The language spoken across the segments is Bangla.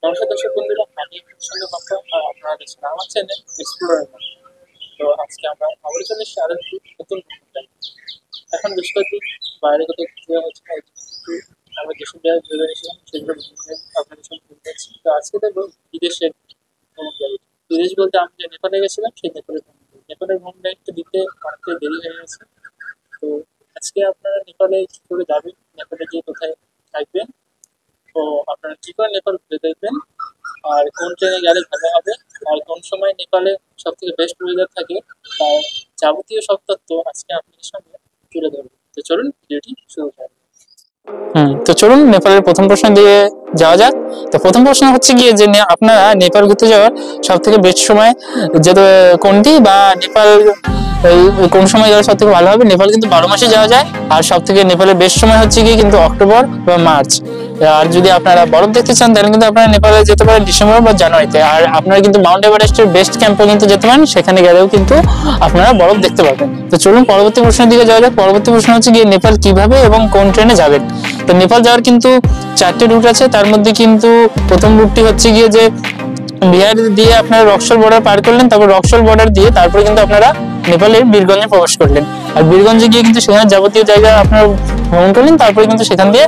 নমস্কার দর্শক বন্ধুরা, আমি আপনাদের সঙ্গে কথা আপনারা দেখছেন আমার চ্যানেল এক্সপ্লোরার। তো আজকে আমরা আবার চলে এসেছি আরো একটি নতুন content। এখন বেশ কয়েকদিন বাইরে কোথাও ঘুরতে যাওয়া হচ্ছে না, কিন্তু আমরা যেসব জায়গায় ঘুরে বেড়িয়েছিলাম সেগুলো আপনাদের সঙ্গে ঘুরে যাচ্ছি। তো আজকে দেখবো বিদেশের ভ্রমণ গাড়ি। বিদেশ বলতে আমি যে নেপালে গেছিলাম সেই নেপালের ভ্রমণ গাড়িটা দিতে অনেকটা দেরি হয়ে গেছে। তো আজকে আপনারা নেপালে কি করে যাবেন, নেপালে গিয়ে কোথায় থাকবেন, তো আপনারা কি করে নেপাল ঘুরে দেখবেন, আর কোন ট্রেনে গেলে ভালো হবে, আর কোন সময় নেপালে সব থেকে বেস্ট ওয়েদার থাকে, তার যাবতীয় সব তথ্য আজকে আপনাদের সামনে তুলে ধরবো। তো চলুন ভিডিওটি শুরু করা যাক। তো চলুন নেপালের প্রথম প্রশ্ন দিয়ে যাওয়া যাক। তো প্রথম প্রশ্ন হচ্ছে গিয়ে যে আপনারা নেপাল ঘুরতে যাওয়ার সব থেকে বেস্ট সময় যেতে কোনটি, বা নেপাল কোন সময় গেলে সব থেকে ভালো হবে। নেপাল কিন্তু 12 মাসে যাওয়া যায়, আর সব থেকে নেপালের বেস্ট সময় হচ্ছে গিয়ে কিন্তু অক্টোবর বা মার্চ। আর যদি আপনারা বরফ দেখতে চান তাহলে কিন্তু আপনারা নেপালে যেতে পারেন ডিসেম্বর বা জানুয়ারিতে। আর আপনারা কিন্তু মাউন্ট এভারেস্টের বেস্ট ক্যাম্পে কিন্তু যেতে পারেন, সেখানে গেলেও কিন্তু আপনারা বরফ দেখতে পাবেন। তো চলুন পরবর্তী প্রশ্নের দিকে যাওয়া যাক। পরবর্তী প্রশ্ন হচ্ছে গিয়ে নেপাল কিভাবে এবং কোন ট্রেনে যাবেন। তো নেপাল যাওয়ার কিন্তু 4টে রুট আছে, তার মধ্যে কিন্তু প্রথম রুটটি হচ্ছে গিয়ে যে বিহার দিয়ে আপনারা রক্সল বর্ডার পার করলেন, তারপর রক্সল বর্ডার দিয়ে তারপরে কিন্তু আপনারা নেপালের বীরগঞ্জে প্রবেশ করলেন। আর বীরগঞ্জে গিয়ে কিন্তু সেখানে যাবতীয় জায়গা আপনারা ভ্রমণ করলেন, তারপরে কিন্তু সেখান দিয়ে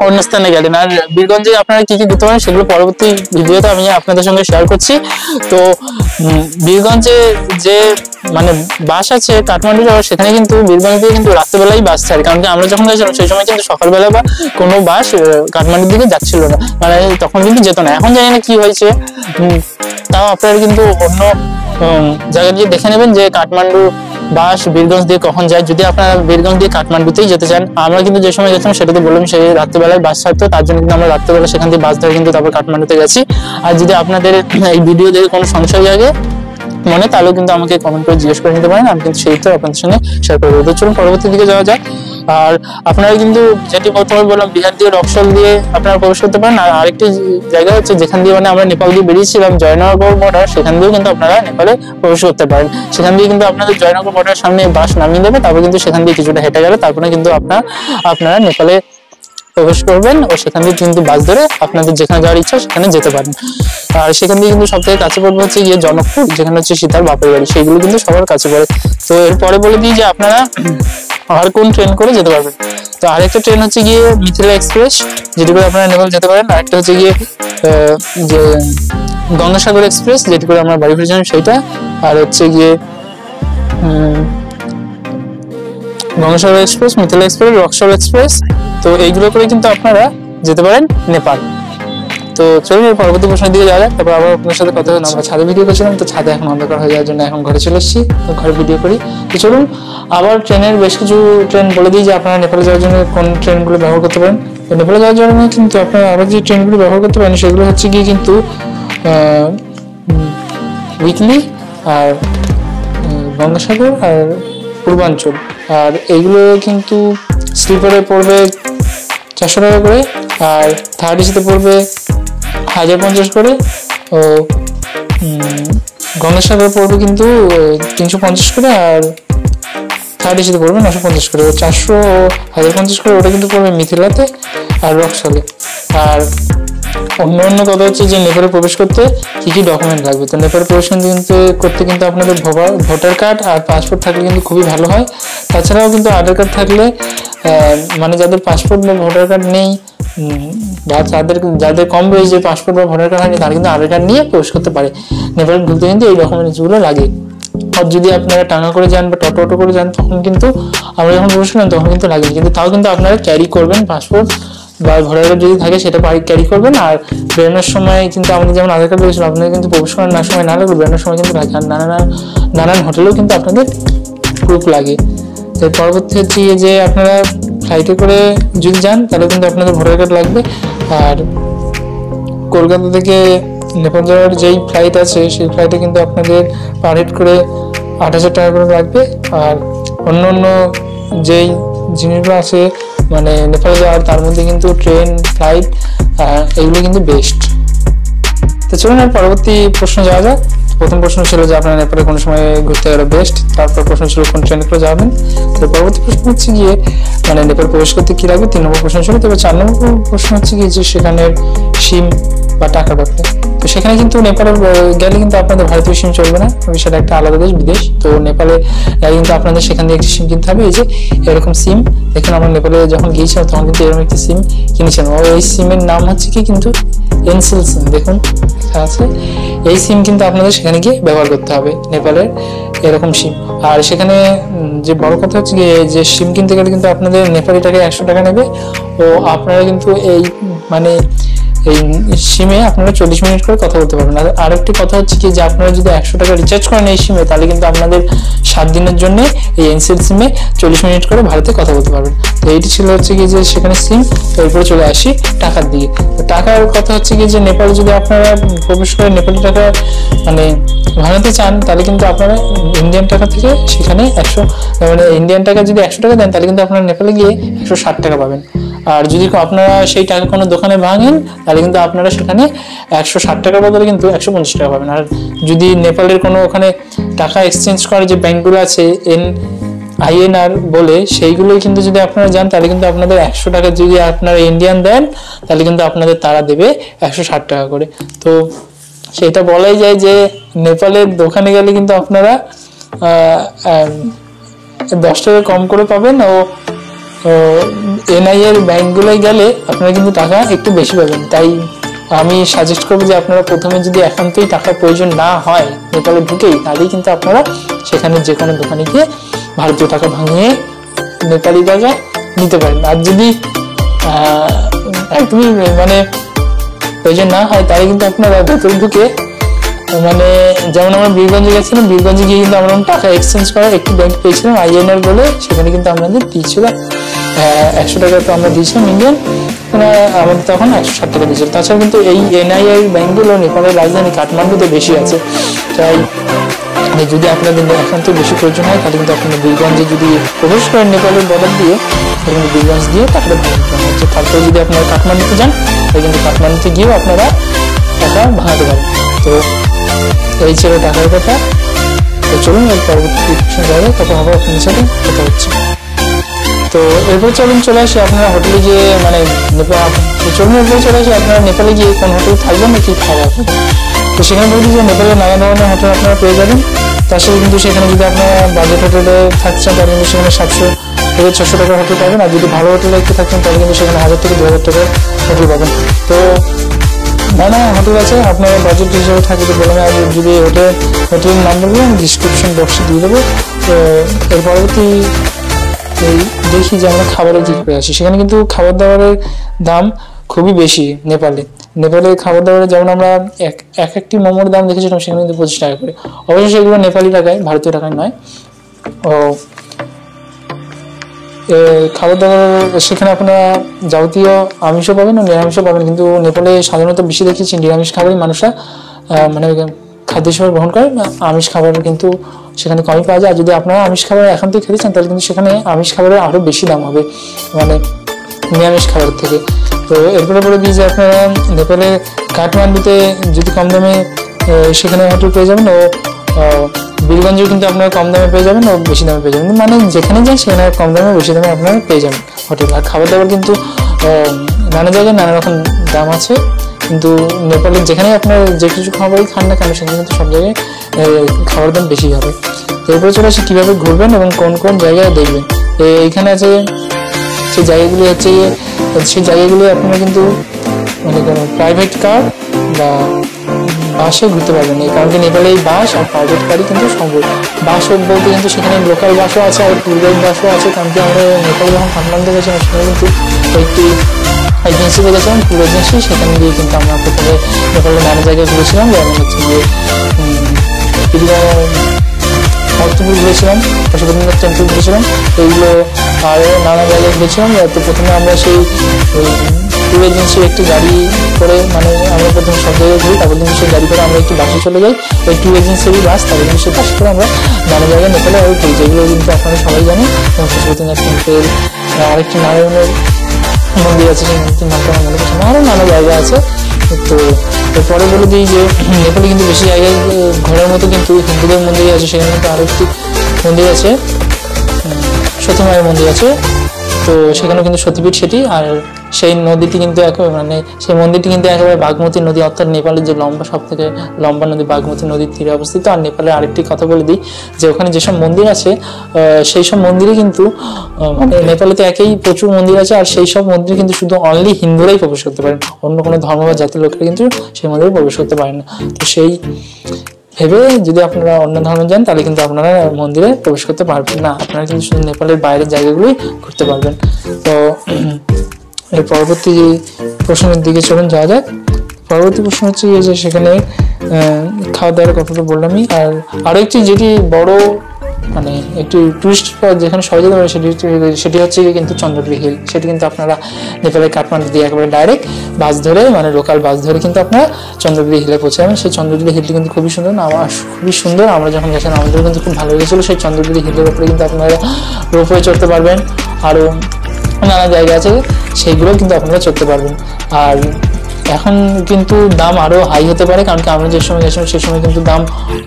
অন্য স্থানে গেলেন। আর বীরগঞ্জে আপনারা কি কি দিতে পারেন সেগুলো পরবর্তী ভিডিওতে আমি আপনাদের সঙ্গে শেয়ার করছি। তো বীরগঞ্জে যে মানে বাস আছে কাঠমান্ডু যাওয়ার, সেখানে কিন্তু বীরগঞ্জ দিয়ে কিন্তু রাত্রেবেলাই বাস ছাড়ে, কারণ কি আমরা যখন গেছিলাম সেই সময় কিন্তু সকালবেলা বা কোনো বাস কাঠমান্ডুর দিকে যাচ্ছিল না, মানে তখন কিন্তু যেত না। এখন জানি না কি হয়েছে, তাও আপনারা কিন্তু অন্য জায়গায় গিয়ে দেখে নেবেন যে কাঠমান্ডু বাস বীরগঞ্জ দিয়ে কখন যায়। যদি আপনারা বীরগঞ্জ দিয়ে কাঠমান্ডুতেই যেতে চান, আমরা কিন্তু যে সময় গেছিলাম সেটাতে বললাম সেই রাত্রেবেলায় বাস ছাড়তো, তার জন্য কিন্তু আমরা রাত্রেবেলা সেখান থেকে বাস ধরে কিন্তু তারপর কাঠমান্ডুতে গেছি। আর যদি আপনাদের এই ভিডিও দেখে কোনো সংশয় জাগে মনে, তাহলেও কিন্তু আমাকে কমেন্ট করে জিজ্ঞেস করে নিতে পারেন, আমি কিন্তু সেই তো আপনাদের সঙ্গে শেয়ার করবো। তো চলুন পরবর্তী দিকে যাওয়া যাক। আর আপনারা কিন্তু যেটি প্রথমে বললাম বিহার দিয়ে রক্সল দিয়ে আপনারা প্রবেশ করতে পারেন। আর আরেকটি জায়গা হচ্ছে যেখান দিয়ে মানে আমরা নেপাল দিয়ে বেরিয়েছিলাম জয়নগর বর্ডার, সেখান দিয়েও কিন্তু আপনারা নেপালে প্রবেশ করতে পারেন। সেখান দিয়ে কিন্তু আপনাদের জয়নগর বর্ডারের সামনে বাস নামিয়ে দেবে, তারপর কিন্তু সেখান দিয়ে কিছুটা হেঁটে গেলে তারপরে কিন্তু আপনারা নেপালে প্রবেশ করবেন, ও সেখান থেকে কিন্তু বাস ধরে আপনাদের যেখানে যাওয়ার ইচ্ছা সেখানে যেতে পারেন। আর সেখান থেকে কিন্তু সব থেকে কাছে পড়বে হচ্ছে গিয়ে জনকপুর, যেখানে হচ্ছে সীতার বাপের বাড়ি, সেইগুলো কিন্তু সবার কাছে পড়ে। তো এরপরে বলে দিই যে আপনারা আর কোন ট্রেন করে যেতে পারবেন। তো আরেকটা ট্রেন হচ্ছে গিয়ে মিথিলা এক্সপ্রেস, যেটি করে আপনারা নেপাল যেতে পারেন। আরেকটা হচ্ছে গিয়ে যে গঙ্গাসাগর এক্সপ্রেস, যেটি করে আমরা বাড়ি ফিরে যাবেন সেইটা। আর হচ্ছে গিয়ে Gangasagar express, Mithila express, Raxaul express. তো এইগুলো করে কিন্তু আপনারা যেতে পারেন নেপাল। তো চলুন পরবর্তী প্রশ্নের দিকে যাওয়া যাক। তারপর আবার আপনার সাথে কথা হলো। আমরা ছাদে ভিডিও করছিলাম, তো ছাদে এখন অন্ধকার হয়ে যাওয়ার জন্য এখন ঘরে চলে এসেছি, তো ঘরে ভিডিও করি। তো চলুন আবার ট্রেনের বেশ কিছু ট্রেন বলে দিই যে আপনারা নেপালে যাওয়ার জন্য কোন ট্রেনগুলো ব্যবহার করতে পারেন। তো নেপালে যাওয়ার জন্য কিন্তু আপনারা আরও যে ট্রেনগুলো ব্যবহার করতে পারেন সেগুলো হচ্ছে গিয়ে কিন্তু উইকলি আর গঙ্গাসাগর আর পূর্বাঞ্চল। আর এইগুলো কিন্তু স্লিপারে পড়বে 400 টাকা করে, আর থার্ড এসিতে পড়বে 1050 করে, ও গঙ্গাসাগর পড়বে কিন্তু 350 করে, আর থার্ড এসিতে পড়বে 950 করে। 400 ও 1050 করে ওটা কিন্তু পড়বে মিথিলাতে আর রক্সলে। আর অন্য কথা হচ্ছে যে নেপালে প্রবেশ করতে কি কি ডকুমেন্ট লাগবে। তো নেপালে প্রবেশ করতে কিন্তু আপনাদের ভোটার কার্ড আর পাসপোর্ট থাকলে কিন্তু খুবই ভালো হয়। তাছাড়াও কিন্তু আধার কার্ড থাকলে মানে যাদের পাসপোর্ট বা ভোটার কার্ড নেই, বা যাদের কম বয়সে পাসপোর্ট বা ভোটার কার্ড হয়নি, তারা কিন্তু আধার কার্ড নিয়ে প্রবেশ করতে পারে। নেপালে ঢুকতে কিন্তু এই ডকুমেন্টসগুলো লাগে। আর যদি আপনারা টাঙ্গা করে যান বা টোটো করে যান, তখন কিন্তু আমরা যখন প্রবেশ করলাম তখন কিন্তু লাগেনি, কিন্তু তাও কিন্তু আপনারা ক্যারি করবেন পাসপোর্ট বা ভোটার কার্ড যদি থাকে সেটা ক্যারি করবেন। আর বেরোনোর সময় কিন্তু আমাদের যেমন আধার কার্ড রয়েছিল, আপনাদের কিন্তু প্রবেশ করার না সময় না লাগবে, বেরোনোর সময় কিন্তু লাগে। আর নানান হোটেলেও কিন্তু আপনাদের প্রুফ লাগে। তো পরবর্তী হচ্ছে যে আপনারা ফ্লাইটে করে যদি যান তাহলে কিন্তু আপনাদের ভোটার কার্ড লাগবে। আর কলকাতা থেকে নেপাল যাওয়ার যেই ফ্লাইট আছে সেই ফ্লাইটে কিন্তু আপনাদের পার হেড করে 8000 টাকা করে লাগবে। আর অন্য যেই জিনিসগুলো আছে মানে নেপাল যাওয়ার, তার মধ্যে কিন্তু ট্রেন, ফ্লাইট এগুলো কিন্তু বেস্ট। তো চলুন আর পরবর্তী প্রশ্ন যাওয়া যাক। প্রথম প্রশ্ন ছিল যে আপনারা নেপালে কোন সময় ঘুরতে গেলে বেস্ট, তারপর প্রশ্ন ছিল কোন ট্রেনে করে যাবেন। তো পরবর্তী প্রশ্ন হচ্ছে গিয়ে মানে নেপাল প্রবেশ করতে কি লাগবে, 3 নম্বর প্রশ্ন ছিল। তবে 4 নম্বর প্রশ্ন হচ্ছে কি যে সেখানের সিম বা টাকার ব্যাপারে। তো সেখানে কিন্তু নেপালে গেলে কিন্তু আপনাদের ভারতীয় সিম চলবে না, সেটা একটা আলাদা দেশ, বিদেশ। তো নেপালে গেলে কিন্তু আপনাদের সেখান থেকে একটি সিম কিনতে হবে। এই যে এরকম সিম, দেখুন আমরা নেপালে যখন গিয়েছিলাম তখন কিন্তু এরকম একটি সিম কিনেছিলাম। ওই সিমের নাম হচ্ছে কি কিন্তু এনসেল সিম, দেখুন আছে। এই সিম কিন্তু আপনাদের সেখানে গিয়ে ব্যবহার করতে হবে, নেপালের এরকম সিম। আর সেখানে যে বড় কথা হচ্ছে যে সিম কিনতে গেলে কিন্তু আপনাদের নেপালি টাকায় 100 টাকা নেবে। ও আপনারা কিন্তু এই মানে এই সিমে আপনারা 40 মিনিট করে কথা বলতে পারবেন। আর আরেকটি কথা হচ্ছে কি যে আপনারা যদি 100 টাকা রিচার্জ করেন এই সিমে, তাহলে কিন্তু আপনাদের 7 দিনের জন্য এই এনসেল সিমে 40 মিনিট করে ভারতে কথা বলতে পারবেন। তো এইটি ছিল হচ্ছে কি যে সেখানে সিম। তো এরপরে চলে আসি টাকার দিকে। তো টাকার কথা হচ্ছে কি যে নেপালে যদি আপনারা প্রবেশ করে নেপালি টাকা মানে ভাড়াতে চান, তাহলে কিন্তু আপনারা ইন্ডিয়ান টাকা থেকে সেখানে 100 মানে ইন্ডিয়ান টাকা যদি 100 টাকা দেন, তাহলে কিন্তু আপনারা নেপালে গিয়ে 160 টাকা পাবেন। আর যদি আপনারা সেই টাকা কোনো দোকানে ভাঙেন, তাহলে কিন্তু আপনারা সেখানে 160 টাকার বদলে কিন্তু 150 টাকা পাবেন। আর যদি নেপালের কোনো ওখানে টাকা এক্সচেঞ্জ করে যে ব্যাংকগুলো আছে INR বলে, সেইগুলোই কিন্তু যদি আপনারা যান, তাহলে কিন্তু আপনাদের 100 টাকা যদি আপনারা ইন্ডিয়ান দেন, তাহলে কিন্তু আপনাদের তারা দেবে 160 টাকা করে। তো সেটা বলাই যায় যে নেপালের দোকানে গেলে কিন্তু আপনারা 10 টাকা কম করে পাবেন। ও NI এর ব্যাংকগুলোয় গেলে আপনারা কিন্তু টাকা একটু বেশি পাবেন। তাই আমি সাজেস্ট করবো যে আপনারা প্রথমে যদি একান্তই টাকার প্রয়োজন না হয় নেপালে ঢুকেই, তাহলেই কিন্তু আপনারা সেখানে যে কোনো দোকানে গিয়ে ভারতীয় টাকা ভাঙিয়ে নেপালি টাকা নিতে পারেন। আর যদি একদমই মানে প্রয়োজন না হয়, তাহলে কিন্তু আপনারা ভেতরে ঢুকে মানে যেমন আমরা বীরগঞ্জে গেছিলাম, বীরগঞ্জে গিয়ে কিন্তু আমরা টাকা এক্সচেঞ্জ করার একটি ব্যাংক পেয়েছিলাম INR বলে, সেখানে কিন্তু আমাদের দিয়েছিল 100 টাকা। তো আমরা দিয়েছিলাম ইন্ডিয়ান, আমাদের তখন 160 টাকা দিয়েছিল। তাছাড়া কিন্তু এই NII ব্যাংকগুলো নেপালের রাজধানী কাঠমান্ডুতে বেশি আছে। তাই যদি আপনাদের একান্ত বেশি প্রয়োজন হয়, তাহলে কিন্তু আপনারা বীরগঞ্জে যদি প্রবেশ করেন নেপালের বর্ডার দিয়ে, তাহলে কিন্তু বীরগঞ্জ দিয়ে টাকাটা ভাঙাতে হচ্ছে। তারপরে যদি আপনারা কাঠমান্ডুতে যান, তাহলে কিন্তু কাঠমান্ডুতে গিয়েও আপনারা টাকা ভাঙাতে পারেন। তো এই ছিল টাকার কথা। তো চলুন এর পরবর্তী যাবে, তখন আবার আপনাদের সাথে কথা হচ্ছে। তো এরপর চলে আসি আপনারা হোটেলে গিয়ে মানে চলুন এরপরে চলে আসি আপনারা নেপালে গিয়ে কোন হোটেল থাকবেন না কি খাওয়া হবে। তো সেখানে বলছি যে নেপালে নানা ধরনের হোটেল আপনারা পেয়ে যাবেন। তার সাথে কিন্তু সেখানে যদি আপনারা বাজেট হোটেলে থাকছেন, তাহলে কিন্তু সেখানে 700 থেকে 600 টাকার হোটেল পাবেন। আর যদি ভালো হোটেলে একটু থাকছেন, তাহলে কিন্তু সেখানে 1000 থেকে 2000 টাকার হোটেল পাবেন। তো নানা হোটেল আছে, আপনার বাজেট হিসেবে থাকে তো বললাম। আর যদি হোটেলের নাম বলবো আমি ডিসক্রিপশন বক্সে দিয়ে দেবো। তো এর পরবর্তী দেখি যে আমরা খাবারের দিক করে আসি। সেখানে কিন্তু খাবার দাবারের দাম খুবই বেশি নেপালের খাবার দাবারে। যেমন আমরা একটি মোমোর দাম দেখেছিলাম সেখানে কিন্তু 25 টাকা করে। অবশ্যই সেগুলো নেপালি টাকায়, ভারতীয় টাকায় নয়। ও খাবার দাবার সেখানে আপনারা যাবতীয় আমিষও পাবেন ও নিরামিষও পাবেন। কিন্তু নেপালে সাধারণত বেশি দেখেছি নিরামিষ খাবারই মানুষরা মানে খাদ্য হিসেবে গ্রহণ করে, আমিষ খাবার কিন্তু সেখানে কমই পাওয়া যায়। আর যদি আপনারা আমিষ খাবার এখন থেকে খেতে চান, তাহলে কিন্তু সেখানে আমিষ খাবারের আরও বেশি দাম হবে মানে নিরামিষ খাবার থেকে। তো এরপরে বলে দিই যে আপনারা নেপালে কাঠমান্ডুতে যদি কম দামে সেখানে হোটেল পেয়ে যাবেন, ও বীরগঞ্জেও কিন্তু আপনারা কম দামে পেয়ে যাবেন ও বেশি দামে পেয়ে যাবেন। মানে যেখানে যান সেখানে কম দামে বেশি দামে আপনারা পেয়ে যাবেন হোটেল। আর খাবার দাবার কিন্তু নানা জায়গায় নানা রকম দাম আছে, কিন্তু নেপালের যেখানে আপনার যে কিছু খাবারই খান না কেন, সেখানে কিন্তু সব জায়গায় খাবার দাম বেশি হবে। তো এরপরে চলে আসি কীভাবে ঘুরবেন এবং কোন কোন জায়গায় দেখবেন। এইখানে আছে সেই জায়গাগুলি হচ্ছে, সেই জায়গাগুলি আপনারা কিন্তু মানে কোনো প্রাইভেট কার বা বাসে ঘুরতে পারবেন। এই কারণে নেপালে এই বাস আর প্রাইভেট কারই কিন্তু সম্ভব। বাস বলতে কিন্তু সেখানে লোকাল বাসও আছে আর ট্যুর গাইড বাসও আছে। কারণ কি আমরা নেপালে যখন কাঠমান্ডু গেছিলাম, সেখানে কিন্তু একটি এজেন্সি গেছিলাম, ট্যুর এজেন্সি। সেখানে গিয়ে কিন্তু আমরা প্রথমে নেপালের নানা জায়গায় ঘুরেছিলাম, যেমন হচ্ছে গিয়ে ভক্তপুর ঘুরেছিলাম, পশুপতিনাথ টেম্পল ঘুরেছিলাম, এইগুলো আর নানা জায়গায় ঘুরেছিলাম। তো প্রথমে আমরা সেই ট্যুর এজেন্সির একটি গাড়ি করে মানে আমরা প্রথমে সব জায়গায় ঘুরি, তারপর কিন্তু সেই গাড়ি করে আমরা একটি বাসে চলে যাই, ওই ট্যুর এজেন্সিরই বাস। তারপর কিন্তু সেই বাসে করে আমরা নানা জায়গায় নেপালে আরও ঘুরি, যেগুলো কিন্তু আপনারা সবাই জানেন। যেমন পশুপতিনাথ টেম্পল, আরেকটি নারায়ণের মন্দির আছে, সেই মন্দিরটির নামটা আমার মনে পড়ছে না, আরও নানা জায়গা আছে। তো এরপরে বলে দিই যে নেপালে কিন্তু বেশি জায়গায় ঘোরার মতো কিন্তু হিন্দুদের মন্দির আছে। সেখানে কিন্তু আরও একটি মন্দির আছে, সতী মায়ের মন্দির আছে। তো সেখানেও কিন্তু সতীপীঠ সেটি। আর সেই নদীটি কিন্তু মানে সেই মন্দিরটি কিন্তু একেবারে বাগমতী নদী, অর্থাৎ নেপালের যে লম্বা, সব থেকে লম্বা নদী বাগমতী নদীর তীরে অবস্থিত। আর নেপালের আরেকটি কথা বলে দিই যে ওখানে যেসব মন্দির আছে সেই সব মন্দিরে কিন্তু মানে নেপালে তো একেই প্রচুর মন্দির আছে, আর সেই সব মন্দিরে কিন্তু শুধু অনলি হিন্দুরাই প্রবেশ করতে পারেন, অন্য কোনো ধর্ম বা জাতির লোকেরা কিন্তু সেই মন্দিরে প্রবেশ করতে পারেন না। তো সেই ভেবে যদি আপনারা অন্য ধর্মে যান তাহলে কিন্তু আপনারা মন্দিরে প্রবেশ করতে পারবেন না, আপনারা কিন্তু শুধু নেপালের বাইরের জায়গাগুলোই ঘুরতে পারবেন। তো এর পরবর্তী প্রশ্নের দিকে চলুন যাওয়া যাক। পরবর্তী প্রশ্ন হচ্ছে যে সেখানে খাওয়া দাওয়ার কথাটা বললামই, আর আরো একটি যেটি বড় মানে একটি টুরিস্ট স্পট যেখানে সবাই যেতে পারে সেটি হচ্ছে কিন্তু চন্দ্রগিরি হিল। সেটি কিন্তু আপনারা নেপালের কাঠমান্ডু দিয়ে একেবারে ডাইরেক্ট বাস ধরে, মানে লোকাল বাস ধরে কিন্তু আপনারা চন্দ্রগিরি হিলে পৌঁছে যাবেন। সেই চন্দ্রগিরি হিলটি কিন্তু খুবই সুন্দর, খুবই সুন্দর। আমরা যখন গেছিলাম আমাদের কিন্তু খুব ভালো লেগেছিল। সেই চন্দ্রগিরি হিলের উপরে কিন্তু আপনারা রোপওয়ে চড়তে পারবেন, আরও নানা জায়গা আছে সেইগুলো কিন্তু আপনারা চড়তে পারবেন। আর এখন কিন্তু দাম আরো হাই হতে পারে, কারণ কি আমরা যে সময় গেছিলাম সেই সময় কিন্তু দাম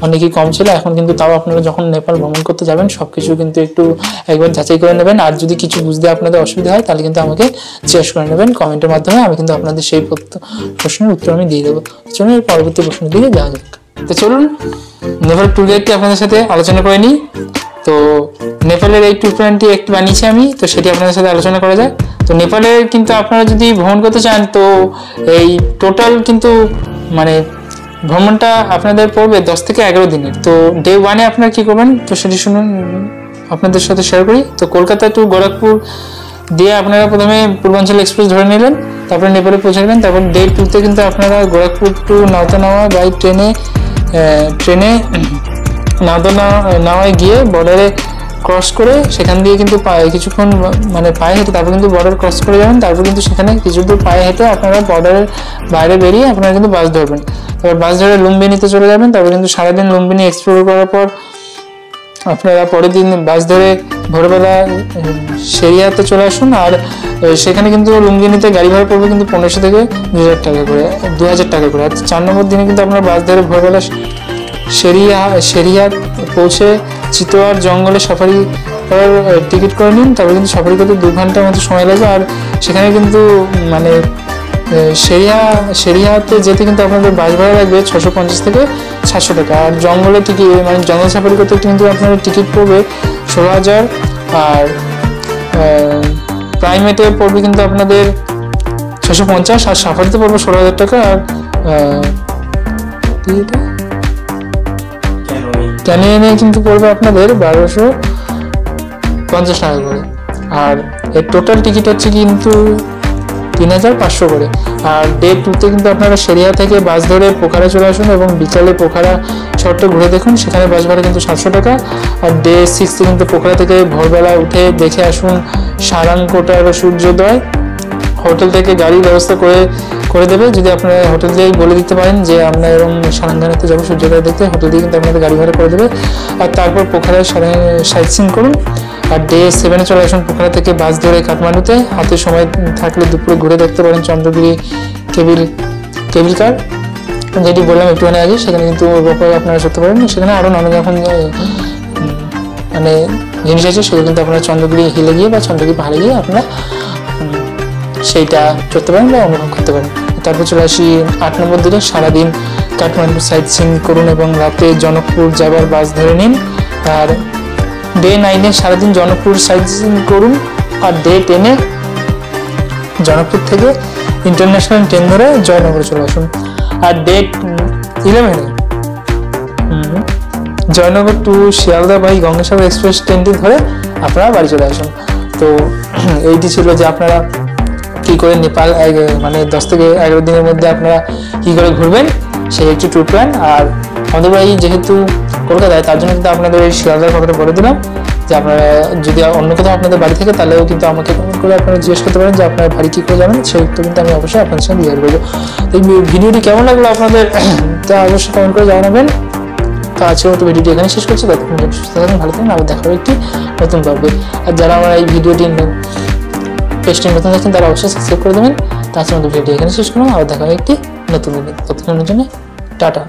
অনেকই কম ছিল। এখন কিন্তু তাও আপনারা যখন নেপাল ভ্রমণ করতে যাবেন সবকিছু কিন্তু একটু একবার যাচাই করে নেবেন। আর যদি কিছু বুঝতে আপনাদের অসুবিধা হয় তাহলে কিন্তু আমাকে জিজ্ঞেস করে নেবেন কমেন্টের মাধ্যমে, আমি কিন্তু আপনাদের সেই প্রশ্নের উত্তর আমি দিয়ে দেবো। চলুন এর পরবর্তী প্রশ্নের দিকে যাওয়া যাক। তো চলুন নেপাল ট্যুর গাইডটি আপনাদের সাথে আলোচনা করে নিই। তো নেপালের এই ট্যুর প্ল্যানটি একটু বানিয়েছি আমি, তো সেটি আপনাদের সাথে আলোচনা করা যায়। তো নেপালে কিন্তু আপনারা যদি ভ্রমণ করতে চান তো এই টোটাল কিন্তু মানে ভ্রমণটা আপনাদের পড়বে 10 থেকে 11 দিনের। তো ডে 1-এ আপনারা কি করবেন তো সেটি শুনুন, আপনাদের সাথে শেয়ার করি। তো কলকাতা টু গোরখপুর দিয়ে আপনারা প্রথমে পূর্বাঞ্চল এক্সপ্রেস ধরে নিলেন, তারপরে নেপালে পৌঁছে গেলেন। তারপর ডে 2-তে কিন্তু আপনারা গোরখপুর টু নাওতানাওয়া বাই ট্রেনে নাওয়ায় গিয়ে বর্ডারে ক্রস করে সেখান দিয়ে কিন্তু কিছুক্ষণ মানে পায়ে হেঁটে তারপর কিন্তু বর্ডার ক্রস করে যাবেন। তারপর কিন্তু সেখানে কিছু দূর পায়ে হেঁটে আপনারা বর্ডারের বাইরে বেরিয়ে আপনারা কিন্তু বাস ধরবেন। তারপর বাস ধরে লুম্বিনীতে চলে যাবেন। তারপর কিন্তু সারাদিন লুম্বিনী এক্সপ্লোর করার পর আপনারা পরের দিন বাস ধরে ভোরবেলা সেরিয়াতে চলে আসুন। আর সেখানে কিন্তু লুম্বিনীতে গাড়ি ভাড়া পড়বে কিন্তু 1500 থেকে 2000 টাকা করে, 2000 টাকা করে। আর 4 নম্বর দিনে কিন্তু আপনারা বাস ধরে ভোরবেলা সেরিয়া পৌঁছে চিতোয়ার জঙ্গলে সাফারি করার টিকিট করে নিন। তারপরে কিন্তু সাফারি করতে 2 ঘন্টার মতো সময় লাগবে। আর সেখানে কিন্তু মানে সেরিয়াতে যেতে কিন্তু আপনাদের বাস ভাড়া লাগবে 650 থেকে 700 টাকা। আর জঙ্গলে টিকিট মানে জঙ্গল সাফারি করতে কিন্তু আপনাদের টিকিট পড়বে 16,000। আর প্রাইমেটে পড়বে কিন্তু আপনাদের 650, আর সাফারিতে পড়বে 16,000 টাকা। আর ক্যানিয়নে কিন্তু পড়বে আপনাদের 1250 টাকা করে। আর এর টোটাল টিকিট হচ্ছে কিন্তু 3,500 করে। আর ডে 2-তে কিন্তু আপনারা সেরিয়া থেকে বাস ধরে পোখারা চলে আসুন এবং বিকালে পোখারা শহরটা ঘুরে দেখুন, সেখানে বাস ভাড়া কিন্তু 700 টাকা। আর ডে 6-তে কিন্তু পোখারা থেকে ভোরবেলা উঠে দেখে আসুন সারাংকোটার সূর্যোদয়। হোটেল থেকে গাড়ির ব্যবস্থা করে দেবে, যদি আপনারা হোটেল দিয়েই বলে দিতে পারেন যে আমরা এরকম সারাঙ্গানাতে যাবো সূর্যোদয় দেখতে, হোটেল দিয়ে কিন্তু আপনাদের গাড়ি ভাড়া করে দেবে। আর তারপর পোখারায় সাইট সিইং করুন। আর ডে 7-এ চলে আসুন পোখারা থেকে বাস ধরে কাঠমান্ডুতে। হাতে সময় থাকলে দুপুরে ঘুরে দেখতে পারেন চন্দ্রগিরি কেবিল কার, যেটি বললাম একটুখানি আগে। সেখানে কিন্তু রোপওয়ে আপনারা চড়তে পারেন। সেখানে আরও নানা রকম মানে জিনিস আছে, সেগুলো কিন্তু আপনারা চন্দ্রগিরি হিলে গিয়ে বা চন্দ্রগিরি পাহাড়ে গিয়ে আপনারা সেইটা চড়তে পারেন বা অনুভব করতে পারেন। তারপর চলে আসি 8 নম্বর দিনে সারাদিন কাঠমান্ডু সাইট সিইং করুন এবং রাতে জনকপুর যাবার বাস ধরে নিন। আর ডে 9-এ সারাদিন জনকপুর সাইট সিইং করুন। আর ডে 10-এ জনকপুর থেকে ইন্টারন্যাশনাল ট্রেন ধরে জয়নগরে চলে আসুন। আর ডে 11-এ Jaynagar to Sealdah by Gangasagar express ট্রেনটি ধরে আপনারা বাড়ি চলে আসুন। তো এইটি ছিল যে আপনারা কি করে নেপাল মানে 10 থেকে 11 দিনের মধ্যে আপনারা কি করে ঘুরবেন সেই একটি ট্যুর প্ল্যান। আর আমাদের বাড়ি যেহেতু কলকাতায়, তার জন্য কিন্তু আপনাদের এই শিয়ালদার কথাটা বলে দিলাম যে আপনারা যদি অন্য কোথাও আপনাদের বাড়ি থেকে তাহলেও কিন্তু আমাকে কমেন্ট করে আপনারা জিজ্ঞেস করতে পারেন যে আপনার বাড়ি কী করে যাবেন, সেই উত্তর কিন্তু আমি অবশ্যই আপনাদের সঙ্গে দিয়ে করবো। এই ভিডিওটি কেমন লাগলো আপনাদের তা অবশ্যই কমেন্ট করে জানাবেন। তো আজকের মতো ভিডিওটি এখানে শেষ করছি। ততক্ষণ সুস্থ থাকুন, ভালো থাকুন, আবার দেখা হবে একটি নতুন পর্বে। আর যারা আমার এই ভিডিওটি পেজটি নতুন দেখেন তারা অবশ্যই সাবস্ক্রাইব করে দেবেন। তো আজকের মতো ভিডিওটি এখানে শেষ করলাম, আবার দেখা হবে একটি নতুন ভিডিও। ততক্ষণের জন্য টাটা।